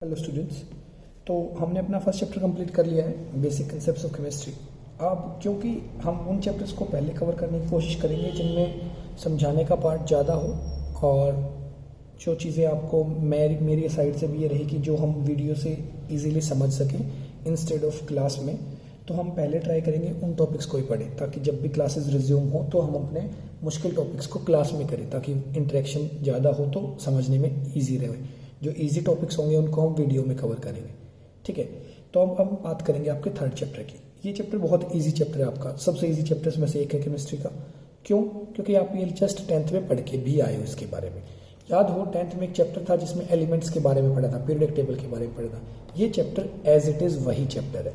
Hello students. तो हमने अपना फर्स्ट चैप्टर कंप्लीट कर लिया है, बेसिक कंसेप्ट्स ऑफ केमिस्ट्री। अब क्योंकि हम उन चैप्टर्स को पहले कवर करने की कोशिश करेंगे जिनमें समझाने का पार्ट ज़्यादा हो, और जो चीज़ें आपको मेरी साइड से भी ये रहेगी जो हम वीडियो से इजीली समझ सकें इंस्टेड ऑफ क्लास में। तो हम पहले ट्राई करेंगे उन टॉपिक्स को ही पढ़ें, ताकि जब भी क्लासेस रिज्यूम हो तो हम अपने मुश्किल टॉपिक्स को क्लास में करें, ताकि इंटरेक्शन ज़्यादा हो तो समझने में ईजी रहे। जो इजी टॉपिक्स होंगे उनको हम वीडियो में कवर करेंगे, ठीक है। तो अब हम बात करेंगे आपके थर्ड चैप्टर की। ये चैप्टर बहुत इजी चैप्टर है, आपका सबसे इजी चैप्टर्स में से एक है केमिस्ट्री का। क्यों? क्योंकि आप ये जस्ट 10th में पढ़ के भी आए हो इसके बारे में। याद हो 10th में एक चैप्टर था जिसमें एलिमेंट्स के बारे में पढ़ा था, पीरियोडिक टेबल के बारे में पढ़ा था। ये चैप्टर एज इट इज़ वही चैप्टर है,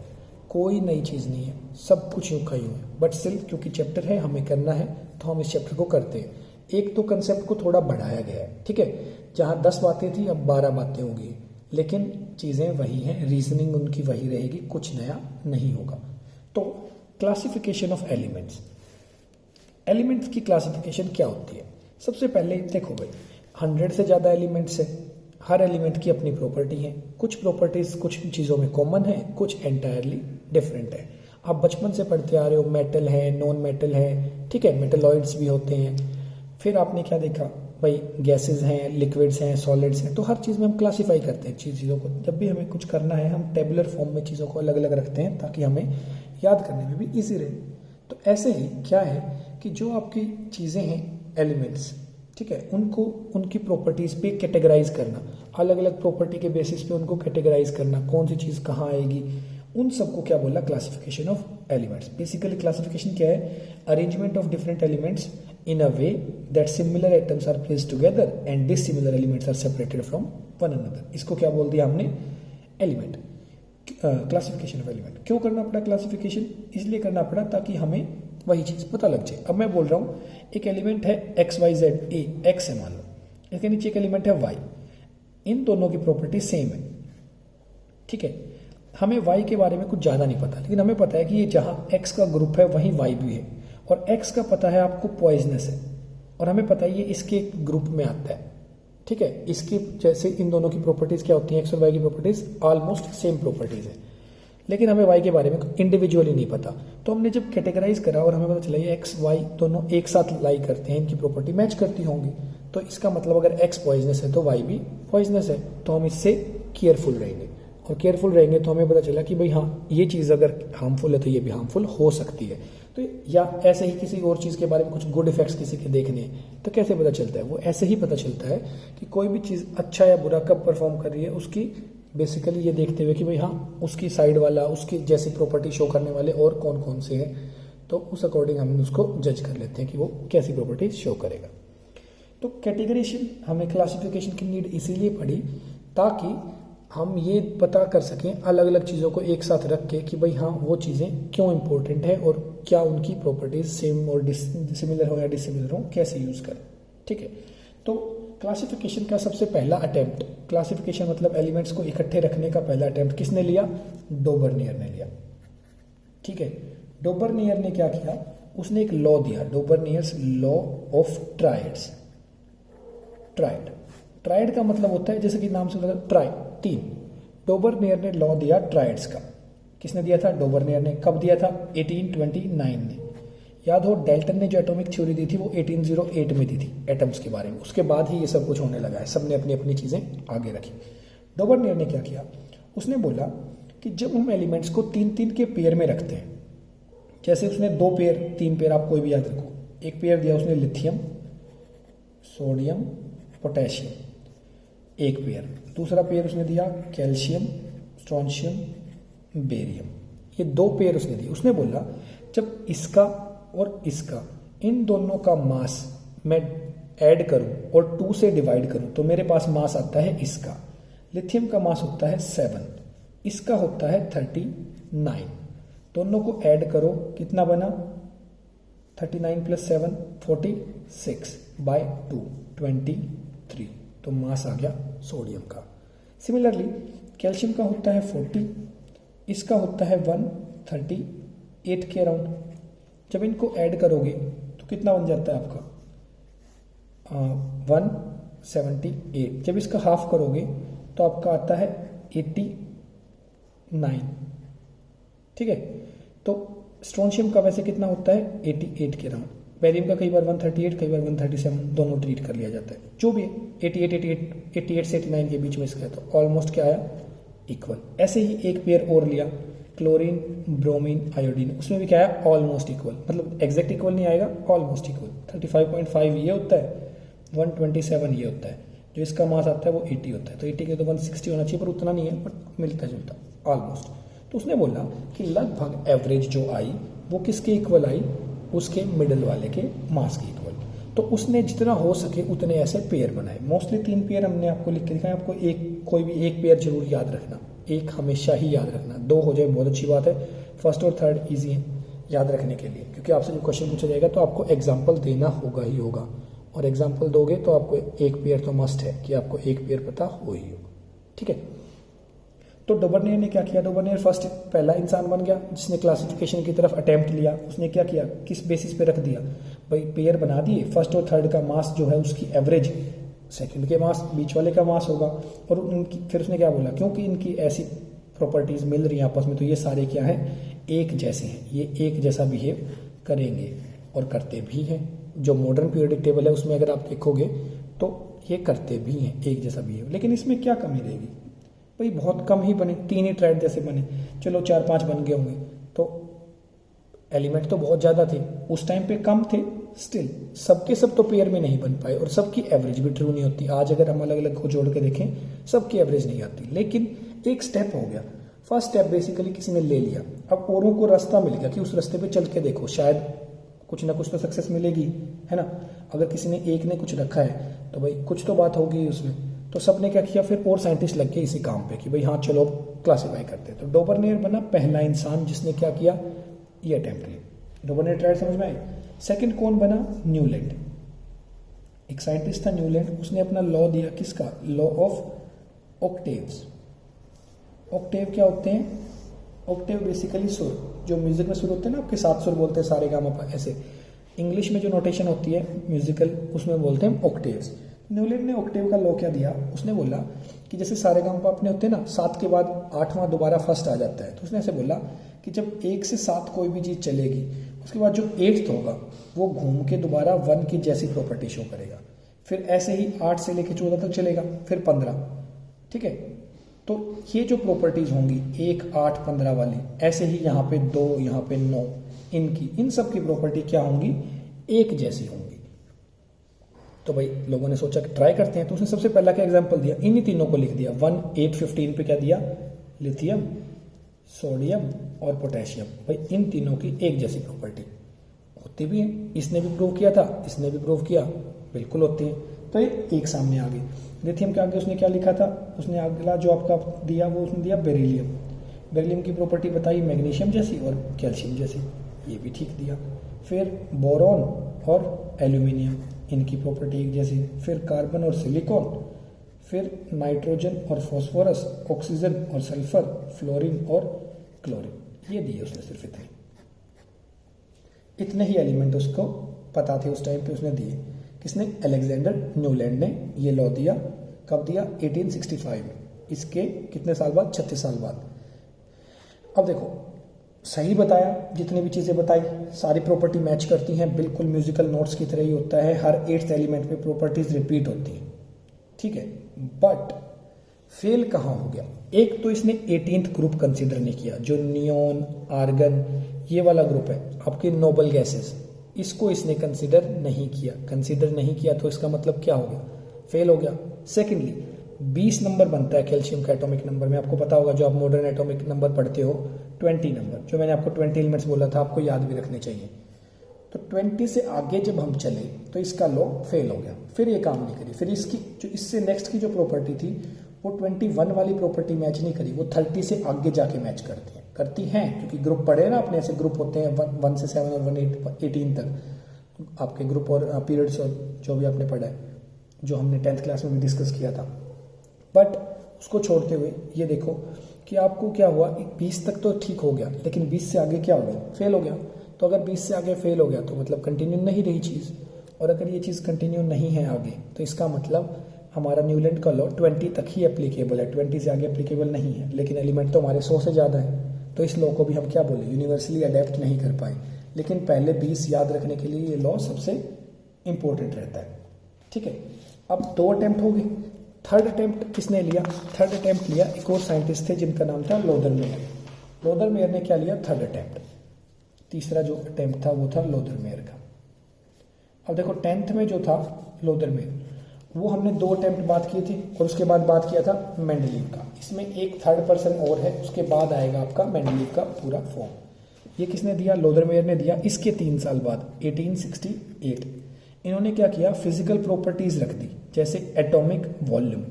कोई नई चीज़ नहीं है, सब कुछ यूँ का यूँ है। बट स्टिल क्योंकि चैप्टर है, हमें करना है, तो हम इस चैप्टर को करते हैं। एक तो कंसेप्ट को थोड़ा बढ़ाया गया है, ठीक है। जहाँ 10 बातें थी अब 12 बातें होंगी, लेकिन चीज़ें वही हैं, रीजनिंग उनकी वही रहेगी, कुछ नया नहीं होगा। तो क्लासिफिकेशन ऑफ एलिमेंट्स। एलिमेंट्स की क्लासिफिकेशन क्या होती है? सबसे पहले देखो भाई, 100 से ज़्यादा एलिमेंट्स है, हर एलिमेंट की अपनी प्रॉपर्टी है। कुछ प्रॉपर्टीज़ कुछ चीज़ों में कॉमन है, कुछ एंटायरली डिफरेंट है। आप बचपन से पढ़ते आ रहे हो, मेटल है, नॉन मेटल है, ठीक है, मेटलॉइड्स भी होते हैं। फिर आपने क्या देखा भाई, गैसेस हैं, लिक्विड्स हैं, सॉलिड्स हैं। तो हर चीज़ में हम क्लासीफाई करते हैं चीज़ों को। जब भी हमें कुछ करना है हम टेबुलर फॉर्म में चीज़ों को अलग अलग रखते हैं, ताकि हमें याद करने में भी ईजी रहे। तो ऐसे ही क्या है कि जो आपकी चीज़ें हैं एलिमेंट्स, ठीक है, उनको उनकी प्रॉपर्टीज़ पे कैटेगराइज करना, अलग अलग प्रॉपर्टी के बेसिस पे उनको कैटेगराइज करना, कौन सी चीज़ कहाँ आएगी, उन सबको क्या बोला? Classification of elements. Basically classification क्या है? Arrangement of different elements in a way that similar atoms are placed together and dissimilar elements are separated from one another। इसको क्या बोल दिया हमने? Element, classification of element. क्यों करना पड़ा क्लासिफिकेशन? इसलिए करना पड़ा ताकि हमें वही चीज़ पता लग जाए। अब मैं बोल रहा हूँ एक एलिमेंट है XYZ, ए एक्स है मान लो, इसके नीचे एक एलिमेंट है Y, इन दोनों की प्रॉपर्टी सेम है, ठीक है। हमें Y के बारे में कुछ ज़्यादा नहीं पता, लेकिन हमें पता है कि ये जहाँ X का ग्रुप है वहीं Y भी है, और X का पता है आपको पॉइजनस है, और हमें पता है ये इसके ग्रुप में आता है, ठीक है। इसकी जैसे इन दोनों की प्रॉपर्टीज क्या होती हैं? X और Y की प्रॉपर्टीज ऑलमोस्ट सेम प्रॉपर्टीज है, लेकिन हमें Y के बारे में इंडिविजुअली नहीं पता। तो हमने जब कैटेगराइज करा और हमें पता चला ये X Y दोनों एक साथ लाई करते हैं, इनकी प्रॉपर्टी मैच करती होंगी, तो इसका मतलब अगर X पॉइजनस है तो Y भी पॉइजनस है, तो हम इससे केयरफुल रहेंगे। और केयरफुल रहेंगे तो हमें पता चला कि भाई हाँ, ये चीज़ अगर हार्मफुल है तो ये भी हार्मफुल हो सकती है। तो या ऐसे ही किसी और चीज़ के बारे में कुछ गुड इफेक्ट्स किसी के देखने हैं तो कैसे पता चलता है? वो ऐसे ही पता चलता है कि कोई भी चीज़ अच्छा या बुरा कब परफॉर्म कर रही है, उसकी बेसिकली ये देखते हुए कि भाई हाँ, उसकी साइड वाला, उसकी जैसी प्रॉपर्टी शो करने वाले और कौन कौन से हैं, तो उस अकॉर्डिंग हम उसको जज कर लेते हैं कि वो कैसी प्रॉपर्टी शो करेगा। तो कैटेगराइजेशन, हमें क्लासिफिकेशन की नीड इसीलिए पड़ी ताकि हम ये पता कर सकें अलग अलग चीज़ों को एक साथ रख के कि भाई हाँ, वो चीज़ें क्यों इंपॉर्टेंट है और क्या उनकी प्रॉपर्टीज सेम और सिमिलर हो या डिसिमिलर हो, कैसे यूज़ करें, ठीक है। तो क्लासिफिकेशन का सबसे पहला अटेम्प्ट, क्लासिफिकेशन मतलब एलिमेंट्स को इकट्ठे रखने का पहला अटेम्प्ट किसने लिया? डोबरनियर ने लिया, ठीक है। डोबरनियर ने क्या किया? उसने एक लॉ दिया, डोबरनियर्स लॉ ऑफ ट्राइड्स। ट्राइड का मतलब होता है, जैसे कि नाम से मतलब ट्राई, तीन। डोबरनियर ने लॉ दिया ट्राइड्स का। किसने दिया था? डोबरनियर ने। कब दिया था? 1829 में। याद हो डेल्टन ने जो एटॉमिक थ्योरी दी थी वो 1808 में दी थी एटम्स के बारे में। उसके बाद ही ये सब कुछ होने लगा है, सबने अपनी अपनी चीज़ें आगे रखी। डोबरनियर ने क्या किया? उसने बोला कि जब हम एलिमेंट्स को 3-3 के पेयर में रखते हैं, जैसे उसने 2 पेयर 3 पेयर, आप कोई भी याद रखो। एक पेयर दिया उसने लिथियम, सोडियम, पोटेशियम, एक पेयर। दूसरा पेयर उसने दिया कैल्शियम, स्ट्रोंशियम, बेरियम। ये 2 पेयर उसने दिए। उसने बोला जब इसका और इसका, इन दोनों का मास मैं ऐड करूं और 2 से डिवाइड करूं तो मेरे पास मास आता है इसका। लिथियम का मास होता है 7, इसका होता है 39। दोनों को ऐड करो, कितना बना? 39 + 7 46 बाय 2 23, तो मास आ गया सोडियम का। सिमिलरली कैल्शियम का होता है 40, इसका होता है 138 के अराउंड। जब इनको ऐड करोगे तो कितना बन जाता है आपका? 178। जब इसका हाफ करोगे तो आपका आता है 89, ठीक है। तो स्ट्रोंशियम का वैसे कितना होता है 88 के अराउंड, बेरियम का कई बार 138, कई बार 137, दोनों ट्रीट कर लिया जाता है, जो भी है 88 से 89 के बीच में इसका है, तो ऑलमोस्ट क्या आया इक्वल। ऐसे ही एक पेयर और लिया क्लोरीन, ब्रोमीन, आयोडीन, उसमें भी क्या है ऑलमोस्ट इक्वल, मतलब एग्जैक्ट इक्वल नहीं आएगा, ऑलमोस्ट इक्वल। 35.5 ये होता है, 127 ये होता है, जो इसका मास आता है वो 80 होता है, तो 80 के तो 160 होना चाहिए, पर उतना नहीं है, बट मिलता जुलता ऑलमोस्ट। तो उसने बोला कि लगभग एवरेज जो आई वो किसके इक्वल आई, उसके मिडल वाले के मास के इक्वल। तो उसने जितना हो सके उतने ऐसे पेयर बनाए, मोस्टली 3 पेयर हमने आपको लिख के दिखाया, आपको कोई भी एक पेयर जरूर याद रखना, एक हमेशा ही याद रखना, 2 हो जाए बहुत अच्छी बात है, फर्स्ट और थर्ड ईजी है याद रखने के लिए, क्योंकि आपसे जो क्वेश्चन पूछा जाएगा तो आपको एग्जाम्पल देना होगा ही होगा, और एग्जाम्पल दोगे तो आपको एक पेयर तो मस्ट है कि आपको एक पेयर पता हो ही होगा, ठीक है। तो डोबरनियर ने क्या किया, डोबरनियर फर्स्ट पहला इंसान बन गया जिसने क्लासिफिकेशन की तरफ अटेम्प्ट लिया। उसने क्या किया, किस बेसिस पे रख दिया भाई, पेयर बना दिए, फर्स्ट और थर्ड का मास जो है उसकी एवरेज, सेकंड के मास बीच वाले का मास होगा, और उनकी फिर उसने क्या बोला, क्योंकि इनकी ऐसी प्रॉपर्टीज मिल रही हैं आपस में, तो ये सारे क्या हैं एक जैसे हैं, ये एक जैसा बिहेव करेंगे और करते भी हैं। जो मॉडर्न पीरियोडिक टेबल है उसमें अगर आप देखोगे तो ये करते भी हैं एक जैसा बिहेव, लेकिन इसमें क्या कमी रहेगी भाई, बहुत कम ही बने, 3 ही ट्राइड जैसे बने, चलो 4-5 बन गए होंगे, तो एलिमेंट तो बहुत ज़्यादा थे उस टाइम पे, कम थे, स्टिल सबके सब तो पेयर में नहीं बन पाए, और सबकी एवरेज भी ट्रू नहीं होती। आज अगर हम अलग अलग को जोड़ के देखें सबकी एवरेज नहीं आती, लेकिन एक स्टेप हो गया, फर्स्ट स्टेप बेसिकली किसी ने ले लिया, अब औरों को रास्ता मिल गया कि उस रास्ते पे चल के देखो, शायद कुछ ना कुछ तो सक्सेस मिलेगी, है ना। अगर किसी ने एक ने कुछ रखा है तो भाई कुछ तो बात होगी उसमें, तो सबने क्या किया, फिर और साइंटिस्ट लग गए इसी काम पे कि भाई हाँ चलो क्लासीफाई करते हैं। तो डोबरनियर बना पहला इंसान जिसने क्या किया, ये अटेम्प्ट किया। डोबरनियर ट्राइड समझ में आई। सेकंड कौन बना, न्यूलैंड, एक साइंटिस्ट था न्यूलैंड, उसने अपना लॉ दिया, किसका, लॉ ऑफ ऑक्टेव्स। ऑक्टेव क्या होते हैं, ऑक्टेव बेसिकली सुर, जो म्यूजिक में सुर होते हैं ना आपके 7 सुर बोलते हैं सारे गामा पा, ऐसे इंग्लिश में जो नोटेशन होती है म्यूजिकल उसमें बोलते हैं ऑक्टेव्स। न्यूलैंड ने ऑक्टेव का लॉ क्या दिया, उसने बोला कि जैसे सारे गामा पा अपने होते हैं ना, 7 के बाद 8वां दोबारा फर्स्ट आ जाता है, तो उसने ऐसे बोला कि जब 1 से 7 कोई भी चीज़ चलेगी उसके बाद जो 8th होगा वो घूम के दोबारा 1 की जैसी प्रॉपर्टी शो करेगा, फिर ऐसे ही 8 से लेकर 14 तक चलेगा, फिर 15, ठीक है। तो ये जो प्रॉपर्टीज होंगी 1, 8, 15 वाली, ऐसे ही यहाँ पे 2, यहाँ पे 9, इनकी इन सब की प्रॉपर्टी क्या होंगी, एक जैसी होंगी। तो भाई लोगों ने सोचा कि ट्राई करते हैं, तो उसने सबसे पहला क्या एग्जांपल दिया, इन्हीं तीनों को लिख दिया, 1, 8, 15 पे क्या दिया, लिथियम, सोडियम और पोटेशियम। भाई इन तीनों की एक जैसी प्रॉपर्टी होती भी है, इसने भी प्रूव किया था, इसने भी प्रूव किया, बिल्कुल होती है। तो ये एक सामने आ गई। लिथियम के आगे उसने क्या लिखा था, उसने अगला जो आपका दिया वो उसने दिया बेरिलियम। बेरिलियम की प्रॉपर्टी बताई मैग्नीशियम जैसी और कैल्शियम जैसी, ये भी ठीक दिया। फिर बोरॉन और एल्यूमिनियम, इनकी प्रॉपर्टी एक जैसी। फिर कार्बन और सिलिकॉन, फिर नाइट्रोजन और फॉस्फोरस, ऑक्सीजन और सल्फर, फ्लोरीन और क्लोरीन, ये दिए उसने सिर्फ इतने ही एलिमेंट उसको पता थे उस टाइम पे, उसने दिए। किसने, अलेक्जेंडर न्यूलैंड ने ये लॉ दिया। कब दिया, 1865 में। इसके कितने साल बाद, 36 साल बाद। अब देखो सही बताया, जितनी भी चीज़ें बताई सारी प्रॉपर्टी मैच करती हैं, बिल्कुल म्यूजिकल नोट्स की तरह ही होता है, हर 8th एलिमेंट पे प्रॉपर्टीज रिपीट होती हैं, ठीक है। बट फेल कहाँ हो गया, एक तो इसने 18th ग्रुप कंसिडर नहीं किया, जो नियोन, आर्गन, ये वाला ग्रुप है आपके नोबल गैसेस, इसको इसने कंसिडर नहीं किया। कंसिडर नहीं किया तो इसका मतलब क्या हो गया, फेल हो गया। सेकेंडली 20 नंबर बनता है कैल्शियम का एटॉमिक नंबर में, आपको पता होगा, जो आप मॉडर्न एटॉमिक नंबर पढ़ते हो 20 नंबर, जो मैंने आपको 20 एलिमेंट्स बोला था, आपको याद भी रखने चाहिए। तो 20 से आगे जब हम चले तो इसका लॉ फेल हो गया, फिर ये काम नहीं करी। फिर इसकी जो इससे नेक्स्ट की जो प्रॉपर्टी थी वो 21 वाली प्रॉपर्टी मैच नहीं करी, वो 30 से आगे जाके मैच करती हैं क्योंकि ग्रुप पढ़े ना अपने, ऐसे ग्रुप होते हैं 1 से 7 और 18 तक आपके ग्रुप और पीरियड्स और जो भी आपने पढ़ा है, जो हमने 10th क्लास में भी डिस्कस किया था। बट उसको छोड़ते हुए ये देखो कि आपको क्या हुआ, 20 तक तो ठीक हो गया, लेकिन 20 से आगे क्या हो गया, फेल हो गया। तो अगर 20 से आगे फेल हो गया तो मतलब कंटिन्यू नहीं रही चीज़, और अगर ये चीज़ कंटिन्यू नहीं है आगे तो इसका मतलब हमारा न्यूलैंड का लॉ 20 तक ही एप्लीकेबल है, 20 से आगे एप्लीकेबल नहीं है, लेकिन एलिमेंट तो हमारे 100 से ज़्यादा है, तो इस लॉ को भी हम क्या बोले, यूनिवर्सली अडेप्ट नहीं कर पाए। लेकिन पहले 20 याद रखने के लिए ये लॉ सबसे इंपॉर्टेंट रहता है। ठीक है, अब 2 अटेम्प्ट हो गए। थर्ड अटेम्प्ट किसने लिया? थर्ड अटेम्प्ट लिया एक और साइंटिस्ट थे जिनका नाम था लोदरमेयर। लोदरमेयर ने क्या लिया? Third attempt. तीसरा जो अटेम्प्ट था वो था लोदरमेयर का। अब देखो 10th में जो था लोदरमेयर, वो हमने 2 अटेम्प्ट बात किए थे और उसके बाद बात किया था मेंडलीव का। इसमें एक थर्ड पर्सन और है, उसके बाद आएगा आपका मेंडलीव का पूरा फॉर्म। ये किसने दिया? लोदरमेयर ने दिया। इसके 3 साल बाद 1868 इन्होंने क्या किया? फिजिकल प्रॉपर्टीज रख दी, जैसे एटॉमिक वॉल्यूम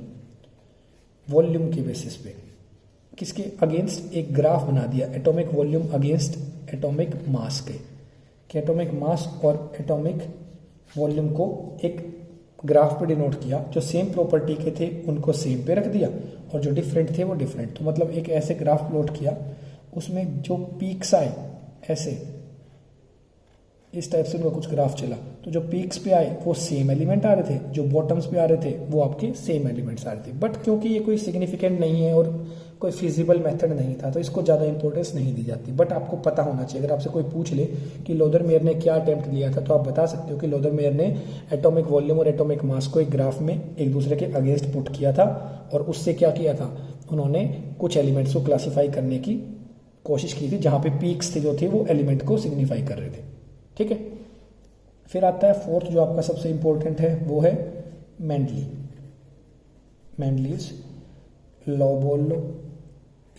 के बेसिस पे किसके अगेंस्ट एक ग्राफ बना दिया, atomic volume against atomic mass के, कि एटॉमिक मास और एटॉमिक वॉल्यूम को एक ग्राफ पे डिनोट किया। जो सेम प्रॉपर्टी के थे उनको सेम पे रख दिया और जो डिफरेंट थे वो डिफरेंट। तो मतलब एक ऐसे ग्राफ प्लॉट किया, उसमें जो पीक्स आए ऐसे इस टाइप से उनका कुछ ग्राफ चला, तो जो पीक्स पे आए वो सेम एलिमेंट आ रहे थे, जो बॉटम्स पे आ रहे थे वो आपके सेम एलिमेंट्स आ रहे थे। बट क्योंकि ये कोई सिग्निफिकेंट नहीं है और कोई फिजिबल मेथड नहीं था, तो इसको ज़्यादा इंपॉर्टेंस नहीं दी जाती। बट आपको पता होना चाहिए, अगर आपसे कोई पूछ ले कि लोदरमेयर ने क्या अटेम्प्ट लिया था, तो आप बता सकते हो कि लोदरमेयर ने एटॉमिक वॉल्यूम और एटॉमिक मास को एक ग्राफ में एक दूसरे के अगेंस्ट पुट किया था और उससे क्या किया था, उन्होंने कुछ एलिमेंट्स को क्लासीफाई करने की कोशिश की थी, जहाँ पे पीक्स थे जो थे वो एलिमेंट को सिग्निफाई कर रहे थे। ठीक है, फिर आता है फोर्थ जो आपका सबसे इंपॉर्टेंट है, वो है मेंडलीव्स लॉ बोल लो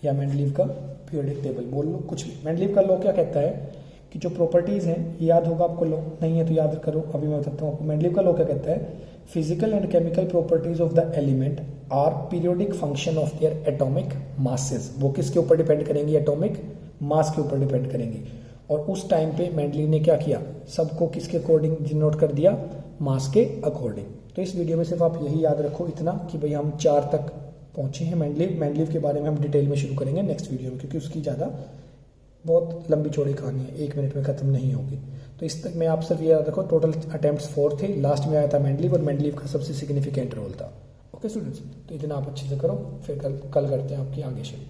या मेंडलीव का पीरियोडिक टेबल बोल लो, कुछ भी। मेंडलीव का लॉ क्या कहता है कि जो प्रॉपर्टीज हैं, ये याद होगा आपको, लॉ नहीं है तो याद करो, अभी मैं बताता हूँ आपको। मेंडलीव का लॉ क्या कहता है? Physical and chemical properties of the element are periodic function of their atomic masses. वो किसके ऊपर डिपेंड करेंगी? एटॉमिक मास के ऊपर डिपेंड करेंगी। और उस टाइम पे मेंडलीव ने क्या किया? सबको किसके अकॉर्डिंग डिनोट कर दिया? मास के अकॉर्डिंग। तो इस वीडियो में सिर्फ आप यही याद रखो इतना कि भाई हम 4 तक पहुंचे हैं मेंडलीव के बारे में हम डिटेल में शुरू करेंगे नेक्स्ट वीडियो में, क्योंकि उसकी ज़्यादा बहुत लंबी चौड़ी कहानी है, 1 मिनट में खत्म नहीं होगी। तो इस तक मैं आप सिर्फ ये याद रखो, टोटल अटेम्प्ट्स 4 थे, लास्ट में आया था मेंडलीव और मेंडलीव का सबसे सिग्निफिकेंट रोल था। ओके स्टूडेंट्स, तो इतना आप अच्छे से करो, फिर कल करते हैं आपकी आगे शुरू।